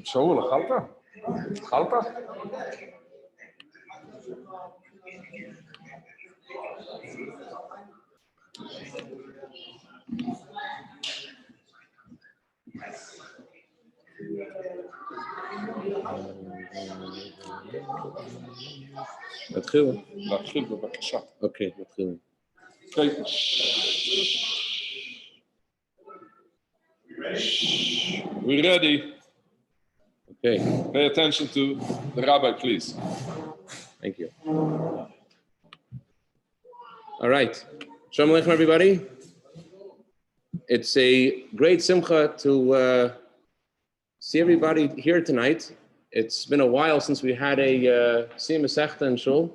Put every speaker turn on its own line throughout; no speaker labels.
שאול, אכלת? אכלת? להתחיל בבקשה.
אוקיי, נתחיל.
We're ready.
Okay.
Pay attention to the rabbi, please.
Thank you. All right. Shalom Aleichem, everybody. It's a great simcha to see everybody here tonight. It's been a while since we had a Siyum Masechta in Shul,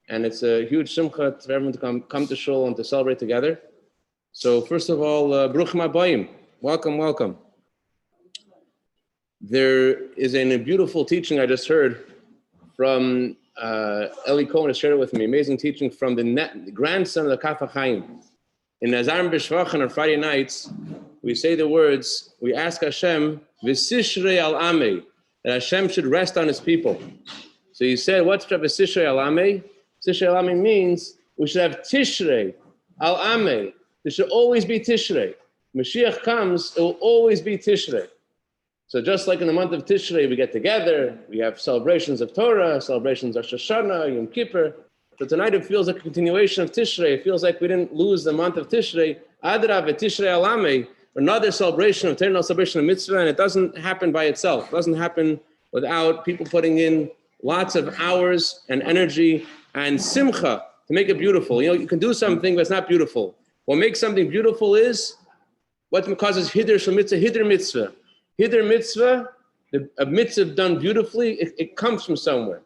and it's a huge simcha for everyone to come to Shul and to celebrate together. So first of all, Baruchim Habayim. Welcome, welcome. There is a beautiful teaching I just heard from Eli Cohen has shared it with me. Amazing teaching from the grandson of the Kaf HaChaim. In Nazar B'Shvach on Friday nights, we say the words, we ask Hashem, V'sishrei al amei, that Hashem should rest on his people. So he said, what's V'sishrei al amei? Tishrei al amei means we should have Tishrei al amei. There should always be Tishrei. Mashiach comes, it will always be Tishrei. So just like in the month of Tishrei, we get together, we have celebrations of Torah, celebrations of Rosh Hashanah, Yom Kippur. So tonight it feels like a continuation of Tishrei. It feels like we didn't lose the month of Tishrei. Adrav Tishrei Alamei, another celebration of eternal celebration of mitzvah, and it doesn't happen by itself. It doesn't happen without people putting in lots of hours and energy and simcha to make it beautiful. You know, you can do something, but it's not beautiful. What makes something beautiful is what causes hiddur shel mitzvah, hiddur mitzvah. Hiddur mitzvah, a mitzvah done beautifully, it comes from somewhere.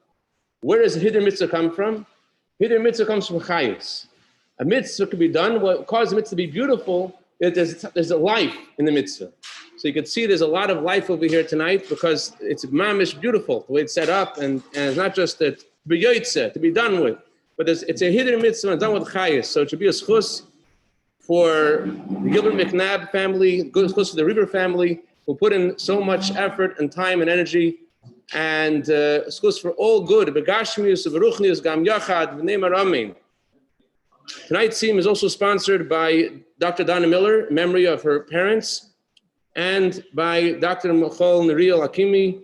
Where does hiddur mitzvah come from? Hiddur mitzvah comes from chayus. A mitzvah could be done, what causes a mitzvah to be beautiful, there's a life in the mitzvah. So you can see there's a lot of life over here tonight because it's mamish beautiful, the way it's set up, and it's not just to be yotzeh, to be done with, but it's a hiddur mitzvah and done with chayus. So it should be a schus for the Gilbert McNabb family, good schus for the River family, who put in so much effort and time and energy, and schus for all good. Begashmius, beruchnius, gam yachad, v'nei maramin. Tonight's theme is also sponsored by Dr. Donna Miller, in memory of her parents, and by Dr. Michal Neriel Hakimi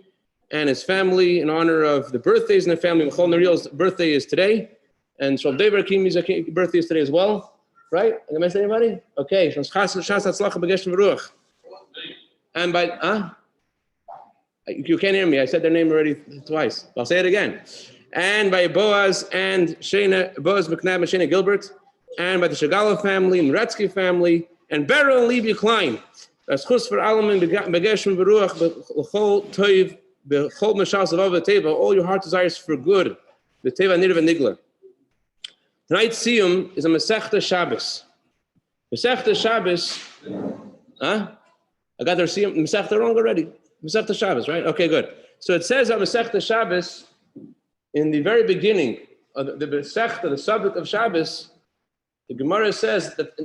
and his family in honor of the birthdays in the family. Michal Neriel's birthday is today, and Shal Dever Hakimi's birthday is today as well. Right? Am I saying anybody? Okay. And by, you can't hear me. I said their name already twice. I'll say it again. And by Boaz and Shana, Boaz McNabb and Shana Gilbert, and by the Shagala family, Meretsky family, and Beryl and Levi Klein. That's chus for Alamin, Begeshem Beruach, Bechol Toiv, Bechol Meshal Zavav Teva, all your heart desires for good. The Teva Nirva Nigla. Tonight's Siyum is a Masechta Shabbos. Masechta Shabbos, I got their Siyum, Masechta wrong already. Masechta Shabbos, right? Okay, good. So it says on Masechta Shabbos, in the very beginning of the Masechta, the subject of Shabbos, the Gemara says that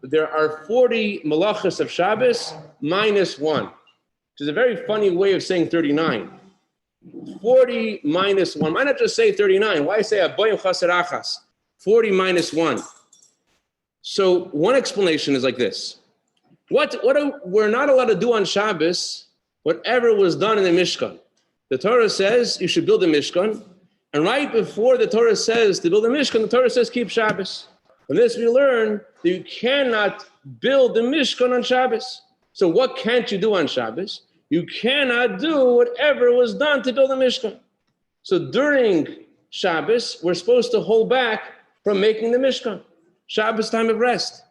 there are 40 malachas of Shabbos minus 1, which is a very funny way of saying 39. 40 minus 1. Why not just say 39? Why say Aboyim Chaser Achas? 40 minus 1. So one explanation is like this. We're not allowed to do on Shabbos whatever was done in the Mishkan. The Torah says you should build a Mishkan, and right before the Torah says to build a Mishkan, the Torah says keep Shabbos. From this we learn that you cannot build the Mishkan on Shabbos. So what can't you do on Shabbos? You cannot do whatever was done to build a Mishkan. So during Shabbos, we're supposed to hold back from making the Mishkan. Shabbos, time of rest.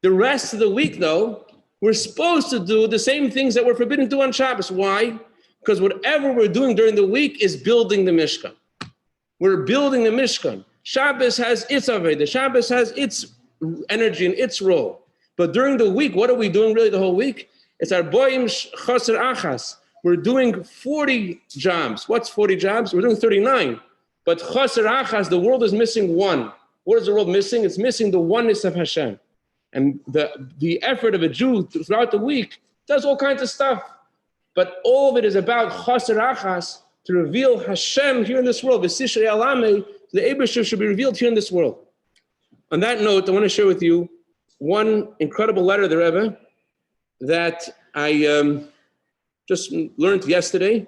The rest of the week, though, we're supposed to do the same things that we're forbidden to do on Shabbos. Why? Because whatever we're doing during the week is building the Mishkan. We're building the Mishkan. Shabbos has its Aveda. Shabbos has its energy and its role. But during the week, what are we doing really the whole week? It's our boyim chaser achas. We're doing 40 jobs. What's 40 jobs? We're doing 39. But chaser achas, the world is missing one. What is the world missing? It's missing the oneness of Hashem. And the effort of a Jew throughout the week does all kinds of stuff. But all of it is about chaser achas, to reveal Hashem here in this world. The Eibusher should be revealed here in this world. On that note, I want to share with you one incredible letter of the Rebbe that I just learned yesterday.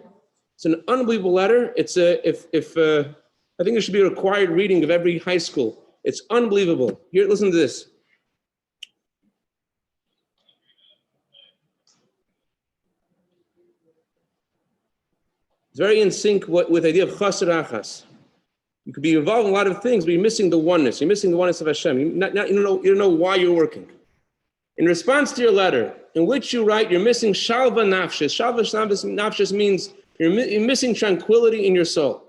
It's an unbelievable letter. It's I think it should be a required reading of every high school. It's unbelievable. Here, listen to this. It's very in sync with the idea of chaser achas. You could be involved in a lot of things, but you're missing the oneness. You're missing the oneness of Hashem. You don't know why you're working. In response to your letter, in which you write, you're missing shalva nafshis. Shalva nafshis means you're missing tranquility in your soul.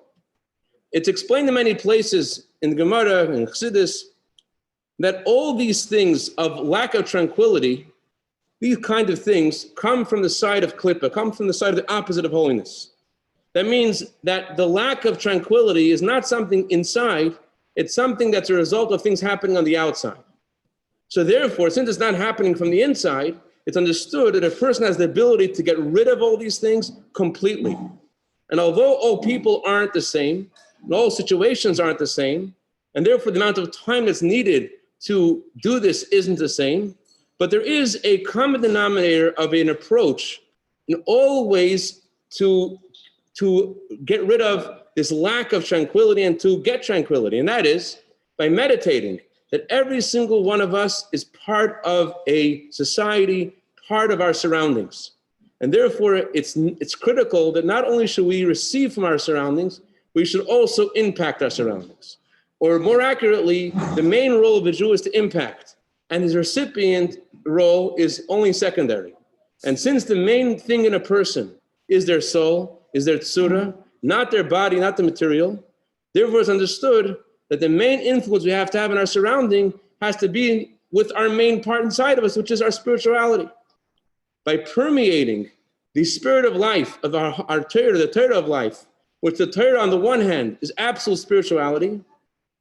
It's explained in many places in the Gemara and Chassidus that all these things of lack of tranquility, these kind of things, come from the side of klippa, come from the side of the opposite of holiness. That means that the lack of tranquility is not something inside, it's something that's a result of things happening on the outside. So therefore, since it's not happening from the inside, it's understood that a person has the ability to get rid of all these things completely. And although all people aren't the same, and all situations aren't the same, and therefore the amount of time that's needed to do this isn't the same, but there is a common denominator of an approach in all ways to get rid of this lack of tranquility and to get tranquility. And that is by meditating that every single one of us is part of a society, part of our surroundings. And therefore, it's critical that not only should we receive from our surroundings, we should also impact our surroundings. Or more accurately, the main role of a Jew is to impact, and his recipient role is only secondary. And since the main thing in a person is their soul, is their tzura, not their body, not the material, therefore it's understood that the main influence we have to have in our surrounding has to be with our main part inside of us, which is our spirituality. By permeating the spirit of life of our Torah, the Torah of life, which the Torah on the one hand is absolute spirituality,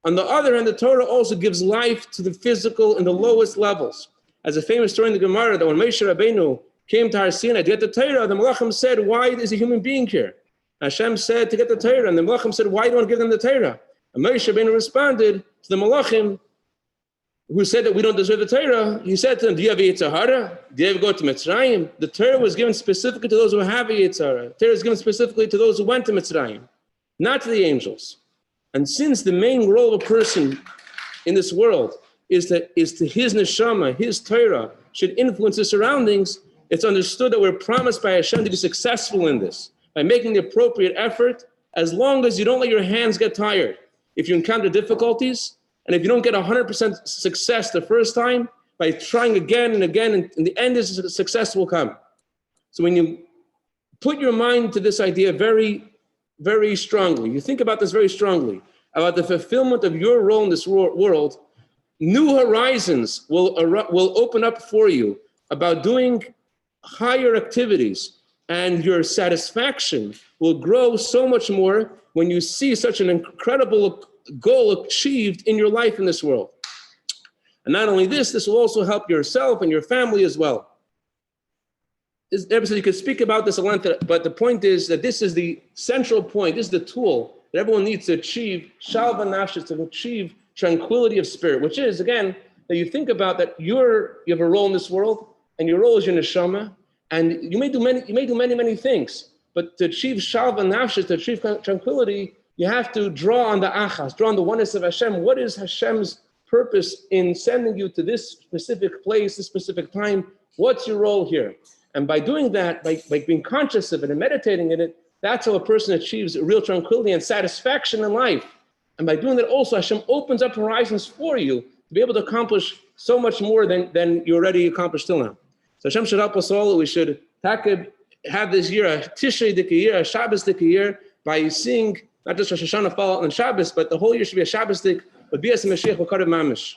on the other hand, the Torah also gives life to the physical in the lowest levels. As a famous story in the Gemara, that when Moshe Rabbeinu came to Har Sinai to get the Torah, the Malachim said, why is a human being here? Hashem said to get the Torah, and the Malachim said, why do you want to give them the Torah? And Moshe Rabbeinu responded to the Malachim, who said that we don't deserve the Torah. He said to them, do you have a Yetzer Hara? Do you ever go to Mitzrayim? The Torah was given specifically to those who have a Yetzer Hara. The Torah is given specifically to those who went to Mitzrayim, not to the angels. And since the main role of a person in this world is to his neshama, his Torah, should influence his surroundings, it's understood that we're promised by Hashem to be successful in this by making the appropriate effort, as long as you don't let your hands get tired. If you encounter difficulties, and if you don't get 100% success the first time, by trying again and again, and in the end, success will come. So when you put your mind to this idea very, very strongly, you think about this very strongly, about the fulfillment of your role in this world, new horizons will open up for you about doing higher activities, and your satisfaction will grow so much more when you see such an incredible goal achieved in your life in this world. And not only this will also help yourself and your family as well. You could speak about this a lot, but the point is that this is the central point, this is the tool that everyone needs to achieve shalva nafshis, to achieve tranquility of spirit, which is, again, that you think about that you have a role in this world, and your role is your neshama, and you may do many things, but to achieve shalva nafshis, to achieve tranquility, you have to draw on the achas, draw on the oneness of Hashem. What is Hashem's purpose in sending you to this specific place, this specific time? What's your role here? And by doing that, by being conscious of it and meditating in it, that's how a person achieves real tranquility and satisfaction in life. And by doing that also, Hashem opens up horizons for you to be able to accomplish so much more than you already accomplished till now. So Hashem should help us all. We should have this year, a Tishrei year, a Shabbos year, by seeing not just Rosh Hashanah fall on Shabbos, but the whole year should be a Shabbos but Bias Mashiach V'Karev Mamish.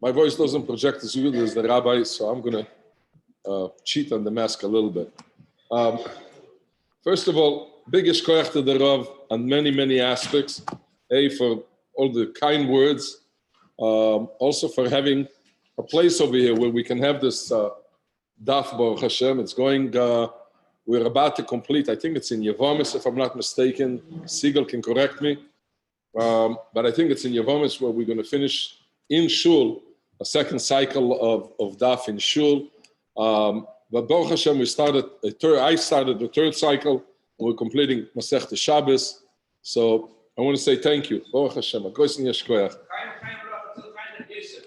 My voice doesn't project as good as the rabbi, so I'm going to cheat on the mask a little bit. First of all, biggest koyach to the Rav on many, many aspects. For all the kind words. Also for having a place over here where we can have this daf Baruch Hashem. It's going, we're about to complete, I think it's in Yevomis, if I'm not mistaken. Siegel can correct me. But I think it's in Yevomis where we're going to finish in Shul, a second cycle of daf in Shul. But Baruch Hashem, I started the third cycle, and we're completing Masechta Shabbos. So I want to say thank you. Baruch Hashem.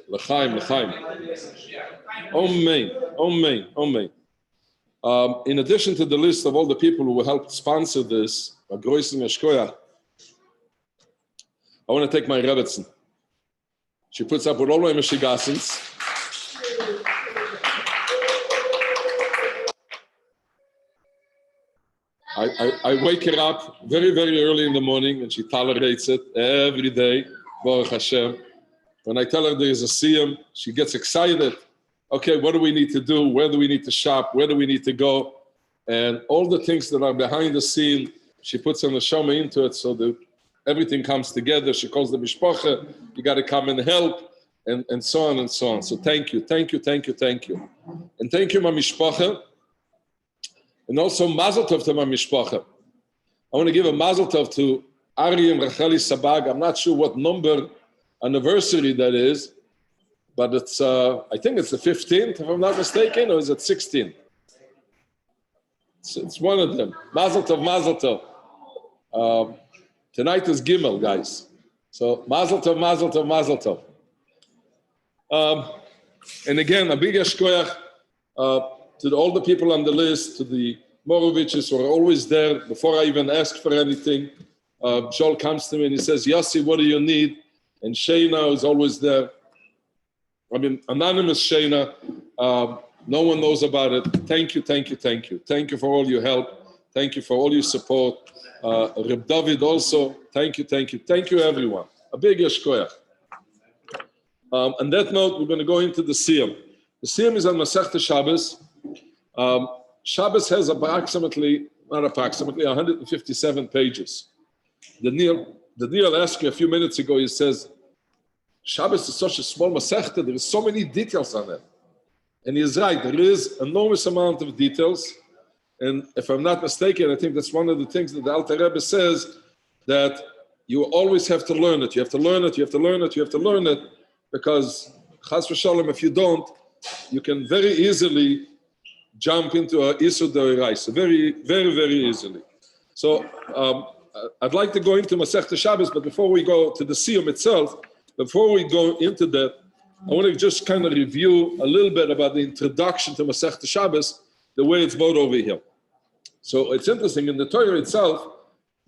L'chaim, l'chaim. Amen, amen, amen. In addition to the list of all the people who helped sponsor this, I want to take my Rebbetzin. She puts up with all my Meshigasins. I wake her up very, very early in the morning, and she tolerates it every day, Baruch Hashem. When I tell her there is a Siyum, she gets excited. Okay, what do we need to do? Where do we need to shop? Where do we need to go? And all the things that are behind the scene, she puts an neshama into it so that everything comes together. She calls the mishpacha, you got to come and help, and so on and so on. So thank you, thank you, thank you, thank you. And thank you, my mishpacha. And also mazel tov to my mishpacha. I want to give a mazel tov to Ari and Racheli Sabag. I'm not sure what number anniversary that is, but it's I think it's the 15th, if I'm not mistaken, or is it 16th? It's one of them. Mazel tov, mazel tov. Tonight is Gimel, guys. So mazel tov, mazel tov, mazel tov. And again, a big eshkoyach to all the people on the list, to the Moroviches who are always there before I even ask for anything. Joel comes to me and he says, Yossi, what do you need? And Shayna is always there. I mean, anonymous Shayna, no one knows about it. Thank you, thank you, thank you. Thank you for all your help. Thank you for all your support. Reb David also, thank you, thank you. Thank you, everyone. A big yeshkoyach. On that note, we're going to go into the Siyum. The Siyum is on Masechta Shabbos. Shabbos has approximately 157 pages. The Neil asked you a few minutes ago, he says, Shabbos is such a small Masechta, there is so many details on it. And he is right, there is enormous amount of details. And if I'm not mistaken, I think that's one of the things that the Alter Rebbe says, that you always have to learn it. You have to learn it, you have to learn it, you have to learn it, because Chas v'Shalom, if you don't, you can very easily jump into a Isur D'Oraisa, very, very, very easily. So I'd like to go into Masechta Shabbos, but before we go to the Siyum itself, before we go into that, I want to just kind of review a little bit about the introduction to Masechta Shabbos, the way it's brought over here. So it's interesting, in the Torah itself,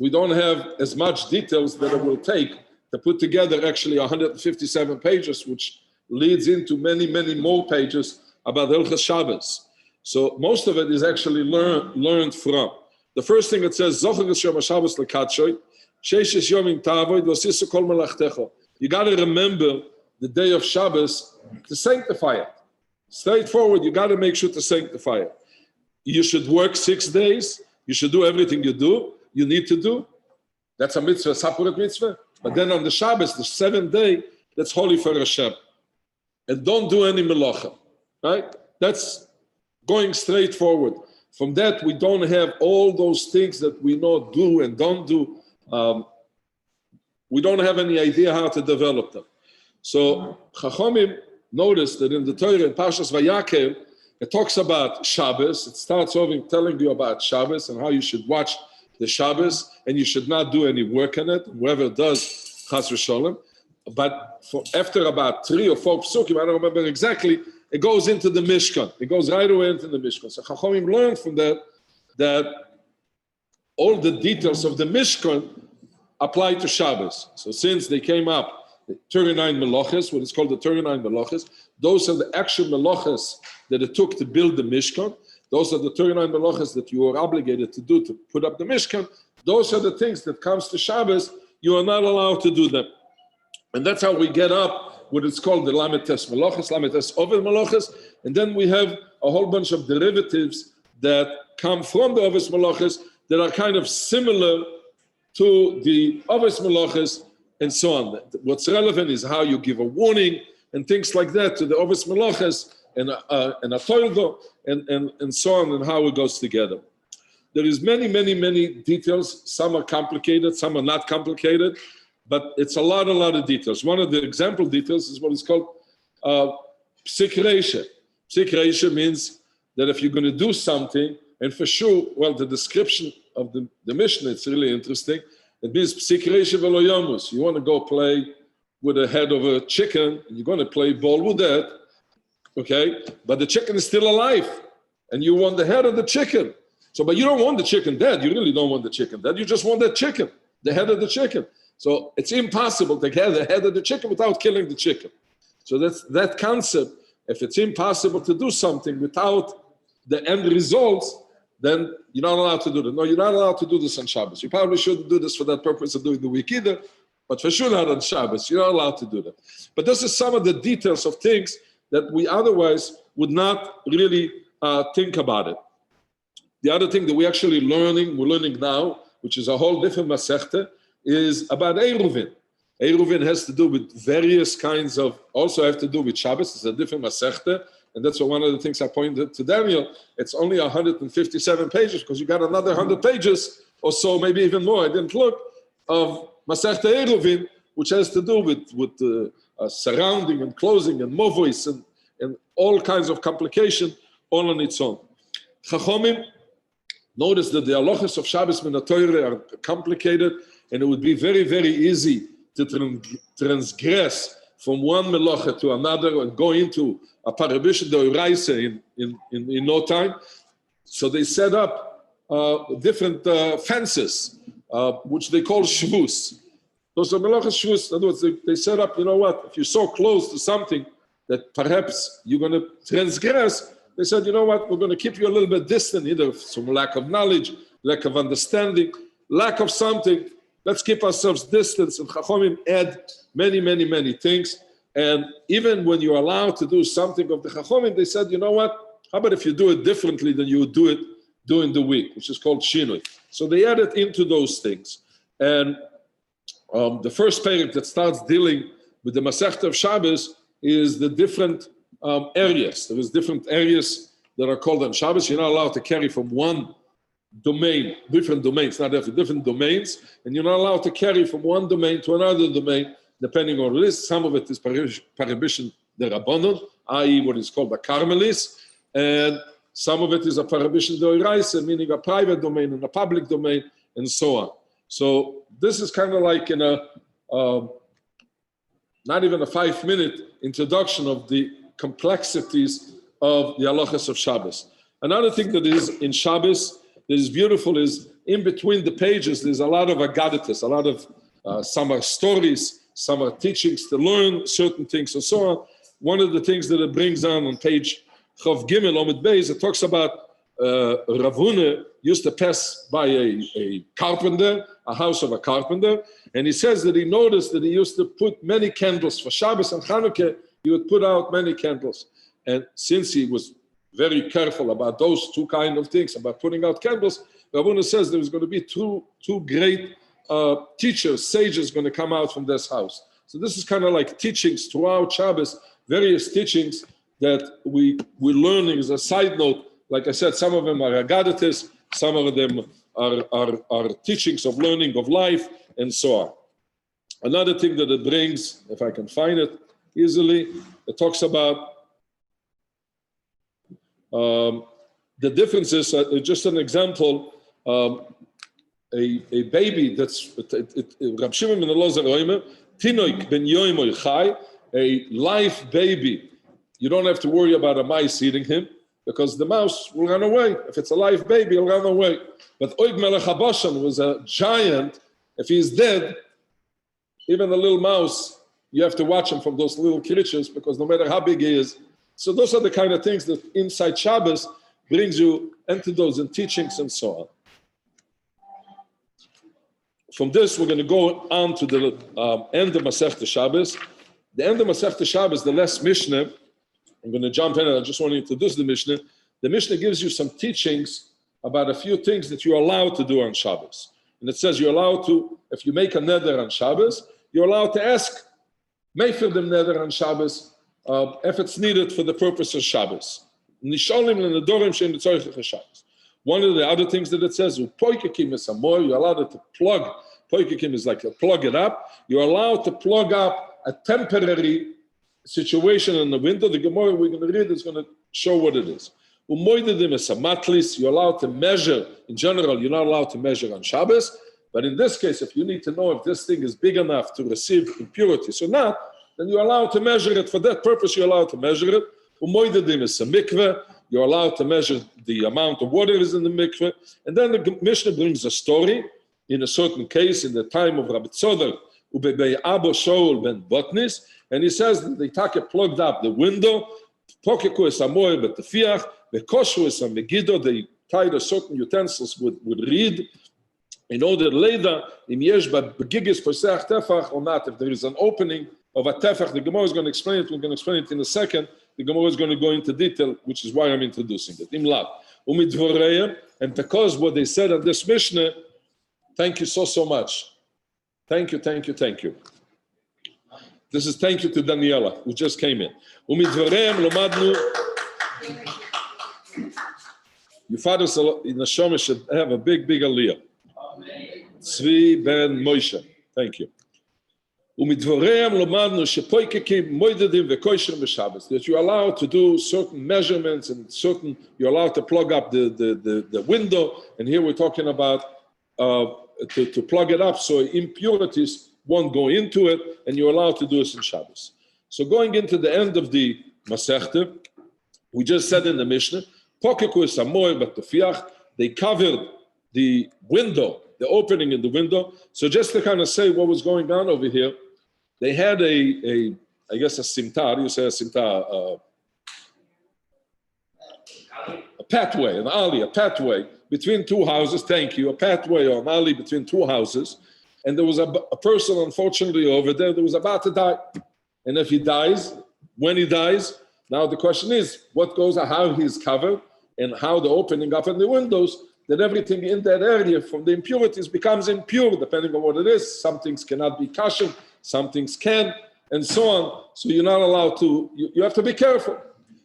we don't have as much details that it will take to put together actually 157 pages, which leads into many, many more pages about Hilchas Shabbos. So most of it is actually learned from. The first thing it says, Zocher Yom HaShabbos L'Katshoy, Sheishes Yomim Tavoid, V'osisu Kol Melachtecho. You got to remember the day of Shabbos to sanctify it. Straightforward, you got to make sure to sanctify it. You should work 6 days. You should do everything you need to do. That's a mitzvah, a separate mitzvah. But then on the Shabbos, the 7th day, that's holy for Hashem. And don't do any melacha, right? That's going straight forward. From that, we don't have all those things that we know do and don't do. We don't have any idea how to develop them. So Chachamim noticed that in the Torah, in Parshas Vayakel, it talks about Shabbos. It starts off telling you about Shabbos and how you should watch the Shabbos, and you should not do any work on it. Whoever does, Chas v'Sholem. But after about 3 or 4 psukim, I don't remember exactly, it goes into the Mishkan. It goes right away into the Mishkan. So Chachamim learned from that all the details of the Mishkan apply to Shabbos. So since they came up, the 39 melachos, what is called the 39 melachos, those are the actual melachos that it took to build the Mishkan. Those are the 39 melachos that you are obligated to do to put up the Mishkan. Those are the things that comes to Shabbos, you are not allowed to do them. And that's how we get up what is called the Lametes melachos, Lametes Ovel melachos, and then we have a whole bunch of derivatives that come from the Oves melachos that are kind of similar to the Avos Melachos and so on. What's relevant is how you give a warning and things like that to the Avos Melachos and a Toildo and so on, and how it goes together. There is many details. Some are complicated, some are not complicated, but it's a lot of details. One of the example details is what is called Psik Reisha. Psik Reisha means that if you're going to do something, and for sure, well, the description of the Mishnah, it's really interesting. It means Psik Reisha velo yomus. You want to go play with the head of a chicken, and you're going to play ball with that, okay? But the chicken is still alive, and you want the head of the chicken. So, but you don't want the chicken dead. You really don't want the chicken dead. You just want that chicken, the head of the chicken. So it's impossible to get the head of the chicken without killing the chicken. So that's that concept. If it's impossible to do something without the end results, then you're not allowed to do that. No, you're not allowed to do this on Shabbos. You probably shouldn't do this for that purpose of doing the week either, but for sure not on Shabbos. You're not allowed to do that. But this is some of the details of things that we otherwise would not really think about it. The other thing that we're learning now, which is a whole different Masechta, is about Eruvin. Eruvin has to do with various kinds of, also have to do with Shabbos. It's a different Masechta, and that's one of the things I pointed to Daniel. It's only 157 pages, because you got another 100 pages or so, maybe even more, I didn't look, of Masechta Eruvin, which has to do with surrounding and closing and movois and all kinds of complication, all on its own. Chachomim, notice that the halachos of Shabbos min HaTorah are complicated, and it would be very easy to transgress from one melacha to another and go into a parabishah d'oraisa in no time. So they set up different fences, which they call shvus. Those are melachas shvus. In other words, they set up, you know what, if you're so close to something that perhaps you're going to transgress, they said, you know what, we're going to keep you a little bit distant, either from lack of knowledge, lack of understanding, lack of something. Let's keep ourselves distant. And Chachomim add many things. And even when you're allowed to do something of the Chachomim, they said, you know what, how about if you do it differently than you would do it during the week, which is called Shinui. So they added into those things. And the first paragraph that starts dealing with the Masechta of Shabbos is the different areas. There is different areas that are called on Shabbos. You're not allowed to carry from one domain, different domains, not different domains, and you're not allowed to carry from one domain to another domain, depending on what it is. Some of it is parabishon d'Rabbanon, i.e. what is called a Carmelis, and some of it is a parabishon d'Oraisa, meaning a private domain and a public domain, and so on. So this is kind of like in a, not even a 5-minute introduction of the complexities of the halachas of Shabbos. Another thing that is in Shabbos that is beautiful is in between the pages, there's a lot of agaditas, a lot of, some are stories, some are teachings to learn certain things and so on. One of the things that it brings on page Chav Gimel, Omid Bais, it talks about Rav Huna used to pass by a carpenter, a house of a carpenter, and he says that he noticed that he used to put many candles for Shabbos and Chanukah. He would put out many candles. And since he was very careful about those two kind of things, about putting out candles, Rav Huna says there's going to be two great teachers, sages going to come out from this house. So this is kind of like teachings throughout Shabbos, various teachings that we're learning as a side note. Like I said, some of them are agaditas, some of them are teachings of learning of life, and so on. Another thing that it brings, if I can find it easily, it talks about the differences. Just an example, a baby that's Rab Shimon ben Elazar Oimer, Tinoik ben Yoimoy Chai, a live baby. You don't have to worry about a mouse eating him, because the mouse will run away. If it's a live baby, he'll run away. But Oig Melech HaBashan was a giant. If he's dead, even a little mouse, you have to watch him from those little creatures, because no matter how big he is. So those are the kind of things that inside Shabbos brings you antidotes and teachings and so on. From this, we're going to go on to the end of Masechta Shabbos. The end of Masechta Shabbos, the last Mishnah, I'm going to jump in and I just want to introduce the Mishnah. The Mishnah gives you some teachings about a few things that you're allowed to do on Shabbos. And it says you're allowed to, if you make a neder on Shabbos, you're allowed to ask, mefer dem neder on Shabbos, if it's needed for the purpose of Shabbos. Nisholim lenedorim shein l'tzorich Shabbos. One of the other things that it says, upoikekim is amor, you're allowed to plug. Poikekim is like to plug it up. You're allowed to plug up a temporary situation in the window. The Gemara we're going to read is going to show what it is. Umoidedim is a matlis. You're allowed to measure. In general, you're not allowed to measure on Shabbos. But in this case, if you need to know if this thing is big enough to receive impurities or not, then you're allowed to measure it. For that purpose, you're allowed to measure it. Umoidedim is a mikveh. You're allowed to measure the amount of water is in the mikveh. And then the Mishnah brings a story. In a certain case, in the time of Rabbi Tzodar, Ubebei Abo Shaul ben Botnis, and he says that they plugged up the window, Pokeku es amoy betefiach, Bekoshu es Megiddo, they tied a certain utensils with reed, in order later, im yesh begigis posach tefach or not, if there is an opening of a tefach, the Gemara is going to explain it, we're going to explain it in a second, the Gemara is going to go into detail, which is why I'm introducing it. Im lav. Umidvoreim, and because what they said on this Mishnah, thank you so much. Thank you. This is thank you to Daniela, who just came in. Umidvareim lomadnu. Your father in the Shoma should have a big aliyah. Tzvi ben Moshe. Thank you. Umidvareim lomadnu shepoikekim moidedim vekoishem b'Shabbos. That you're allowed to do certain measurements and you're allowed to plug up the window. And here we're talking about to plug it up so impurities won't go into it, and you're allowed to do this in Shabbos. So going into the end of the Masechta, we just said in the Mishnah, they covered the window, the opening in the window. So just to kind of say what was going on over here, they had a simtar, you say a simtar, a pathway, an alley, a pathway between two houses, a pathway or an alley between two houses, and there was a person, unfortunately, over there that was about to die. And if he dies, when he dies, now the question is, what goes, how he's covered, and how the opening up in the windows, that everything in that area from the impurities becomes impure, depending on what it is. Some things cannot be kosher, some things can, and so on. So you're not allowed to, you have to be careful.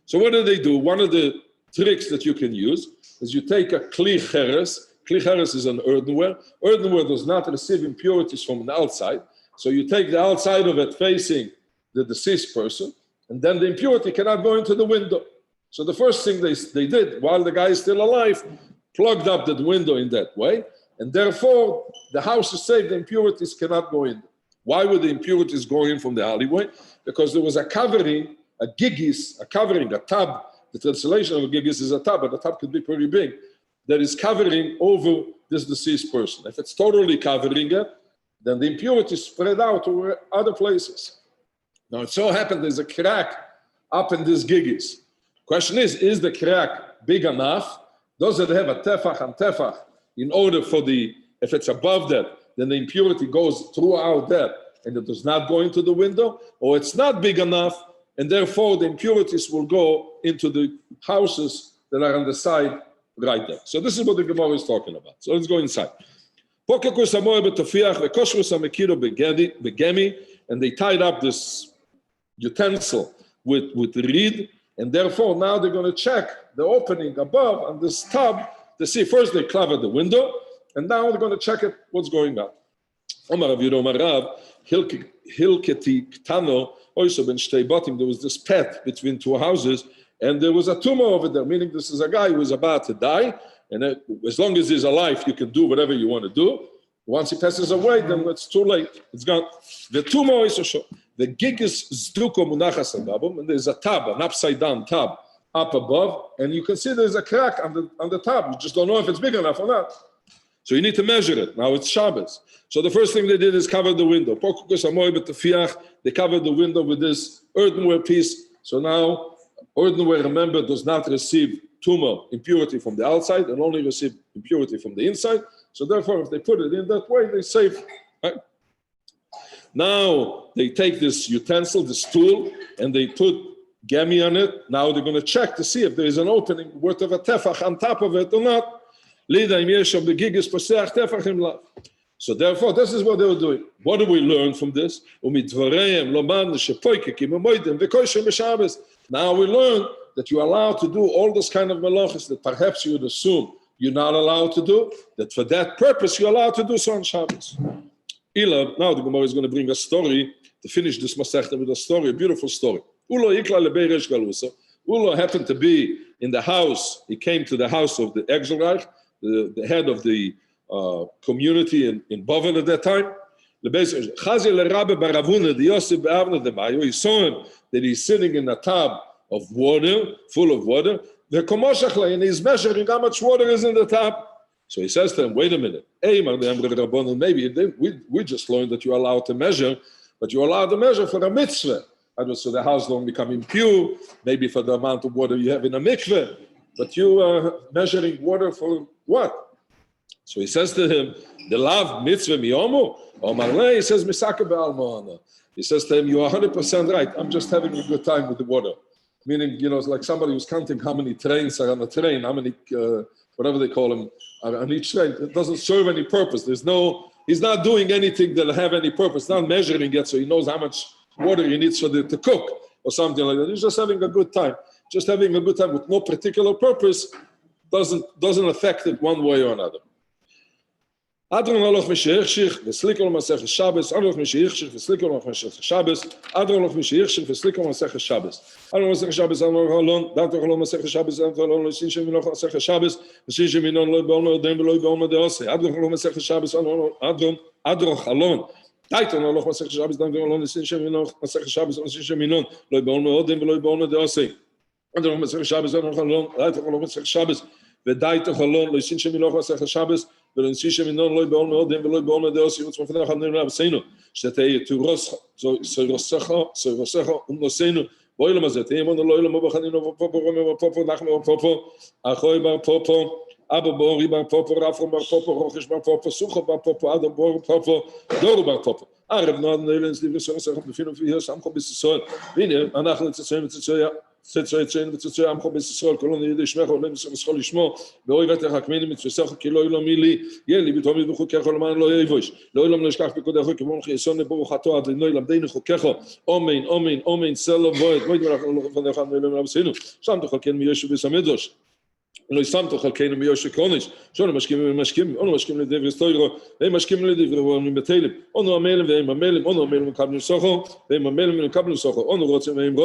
So what do? One of the tricks that you can use is you take a kli cheres. Kli cheres is an earthenware. Earthenware does not receive impurities from the outside. So you take the outside of it facing the deceased person, and then the impurity cannot go into the window. So the first thing they did, while the guy is still alive, plugged up the window in that way, and therefore the house is safe, the impurities cannot go in. Why would the impurities go in from the alleyway? Because there was a covering, a gigis, a covering, a tub. The translation of a gigis is a tub, but the tub could be pretty big, that is covering over this deceased person. If it's totally covering it, then the impurities spread out to other places. Now it so happened there's a crack up in this gigis. Question is the crack big enough? Does it have a tefach and tefach in order for if it's above that, then the impurity goes throughout that and it does not go into the window? Or it's not big enough and therefore the impurities will go into the houses that are on the side right there. So this is what the Gemara is talking about. So let's go inside. And they tied up this utensil with reed, and therefore now they're going to check the opening above on this tub to see. First they covered the window, and now they're going to check it, what's going on. There was this path between two houses, and there was a tumor over there, meaning this is a guy who was about to die, and as long as he's alive, you can do whatever you want to do. Once he passes away, then it's too late. It's gone. The tumor is so. The gig is zduko munachas agabum, and there's a tub, an upside-down tub up above, and you can see there's a crack on the tub. You just don't know if it's big enough or not. So you need to measure it. Now it's Shabbos. So the first thing they did is cover the window. They covered the window with this earthenware piece. So now earthenware, remember, does not receive tumor, impurity from the outside, and only receive impurity from the inside. So therefore, if they put it in that way, they're safe. Right? Now they take this utensil, this tool, and they put gemi on it. Now they're going to check to see if there is an opening worth of a tefach on top of it or not. So therefore, this is what they were doing. What do we learn from this? Now we learn that you're allowed to do all this kind of malachas that perhaps you would assume you're not allowed to do, that for that purpose you're allowed to do so on Shabbos. Now the Gemara is going to bring a story to finish this Masechta with a story, a beautiful story. Ulo happened to be in the house. He came to the house of the Exelreich, the head of the community in Bavel at that time. He saw him that he's sitting in a tub of water, full of water. And he's measuring how much water is in the tub. So he says to him, wait a minute. Maybe we just learned that you're allowed to measure, but you're allowed to measure for a mitzvah. So the house don't become impure, maybe for the amount of water you have in a mikveh, but you are measuring water for what? So he says to him, the lav mitzvah miyomu? He says, misaka be'almoana. He says to him, you are 100% right. I'm just having a good time with the water. Meaning, it's like somebody who's counting how many trains are on a train, how many, whatever they call them, on each train. It doesn't serve any purpose. He's not doing anything that'll have any purpose, not measuring it so he knows how much water he needs to cook or something like that. He's just having a good time. Just having a good time with no particular purpose doesn't affect it one way or another. Adron aloch mishirchich v'slikol masech Shabbos. Adron mishirchich v'slikol masech Shabbos. Adron aloch mishirchich v'slikol masech Shabbos. Adron masech Shabbos. Adron halon. Adron halon masech Shabbos. Adron halon lo sin sheminon masech Shabbos. Sin sheminon lo be'olmo dem v'lo be'olmo de'ose. Adron halon masech Shabbos. Adron halon. Adron aloch masech Shabbos. Adron halon lo sin sheminon masech Shabbos. Sin sheminon lo be'olmo dem v'lo be'olmo de'ose. Adron masech Shabbos. Adron halon. Adron halon masech Shabbos. V'daito halon lo sin sheminon masech Shabbos. ולא נסישה מינון לא יבואל מאודם ולא יבואל מדעוסי וצמפנך עמדים לעבסינו שתהיה תורסך ומנוסנו בואי למזה תהיה מונו לא ילמו בחנינו ופופו נחמו ופופו אחוי בר פופו אבא בורי בר פופו רפו בר פופו רוכש בר פופו סוכו בר פופו אדם בור פופו דורו בר פופו ערב נועד נילנס לברי סורסך בפינו פיה סמכו בישראל והנה אנחנו נצטרם וצצוי עמכו בישראל כולנו ידי שמך עולם ישראל לשמו ואוי ותחכמני מצווסך כי לא ילום לי יהיה לי בתומי בחוקך ולמען לא יבוש לא ילום נשכח בקודך כמון חייסון לברוכתו עד לנוי למדנו חוקך אומן אומן אומן סלו בוית בוית מלאכנו לא חפנך נילם לבסינו שם תחלקן מישו בסמדוש לא ישמתו חלקנו מיושע קונש שון משכים אנו משכים לדבר סטוירו והם משכים לדבר והם בתלם אנו המלם והם המלם אנו המלם מקבלים סוחו והם המלם מקבלים סוחו אנו רוצים והם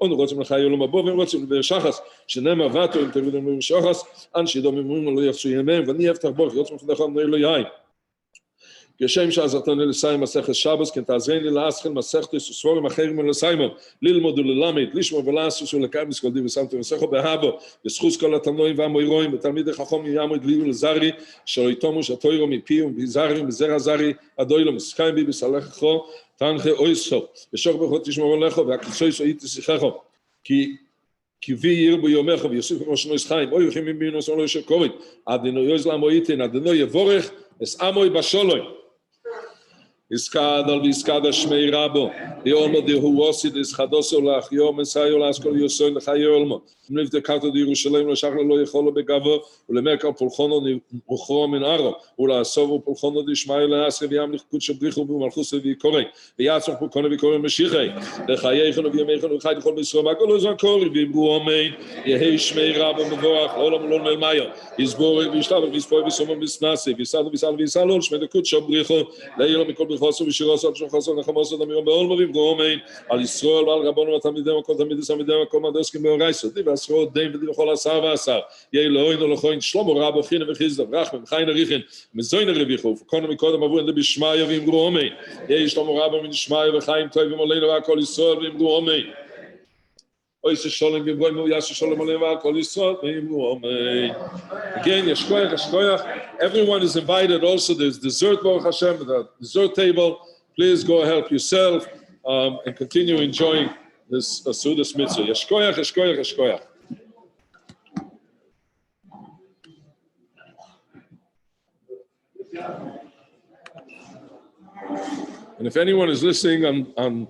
רוצים לחיי עולם הבא והם רוצים לדבר שחס שנאמר ואתו אם תביאו שחס אנשי דוממים לא יחצו ימיהם ואני אבטח בו יוצא מפנך לא יין כשם שעזרתנו לסיים מסכת שבס, כן תעזרני להסחל מסכת ספורים אחרים ולסיימם, ללמוד וללמד, לשמור ולעשוס ולקיים מסקולדי ושמתם מסכו בהבו, וסחוס כל התנועים והמוירואים, ותלמיד החכום יעמוד לי ולזרי, שלא יתומו שתוירו מפי ומזרי, מזרע זרי, אדוילו מסקיים בי בסלחכו, תנחה אויסו, ושוך ברכות תשמור עליכו, והקצוי שאית תשיחכו, כי וי ירבו יומך ויוסיף כמו שנויס חיים, אוי יחימים בינו סולו ישר קורית, אדנו יוזלם אויתן, אדנו יבורך, אס עמוי בשולוי. Iskadal viskada shmei rabo. The olmo de huosid is chadoso lach yom esayo laskol yosoin lechayolmo. Mliv de kato de Yerushalayim lashachla lo yecholo begavo ulemerka pulchono uchro min aro ulasovu pulchono de shmayo leasre v'yam lichkut shabrichu v'malchus v'yikorei v'yatzon pulchono v'yikorei meshichei lechayeichonu v'yameichonu v'chai d'chol b'Yisrael v'akol l'zakori v'imbu omein yehei shmei rabo mevorach olam ulon melmayo yizborek v'yishlavach v'yispoi v'somon v'snasi v'yisadu v'yisalo shmei d'kut shabrichu le'yelo mikol חוסו ושירוסו שום חוסו נחמוסו דמיון בעול מביב גרומין על ישראל ועל רבנו ותלמידיהם וכל תלמידי סמידיהם וכל מדוסקים באורייסו די ועשרות דים ודי וכל עשר ועשר יהי לאוין ולכוין שלמה רבו חינה וחיזדו רחמם חיינה ריחין מזוין הרביחו ופקונו מקודם עבורן דבשמיה ועם גרומין יהי שלמה רבו מנשמיה וחיים טובים עלינו ועל כל ישראל ועם גרומין Oise Sholem Gimboim Yasha Sholem Aleim Kol Yisrael Amen. Again, Yeshkoyach. Everyone is invited. Also, there's dessert, Baruch Hashem, the dessert table. Please go help yourself and continue enjoying this Sudas Mitzvah. Yeshkoyach. And if anyone is listening on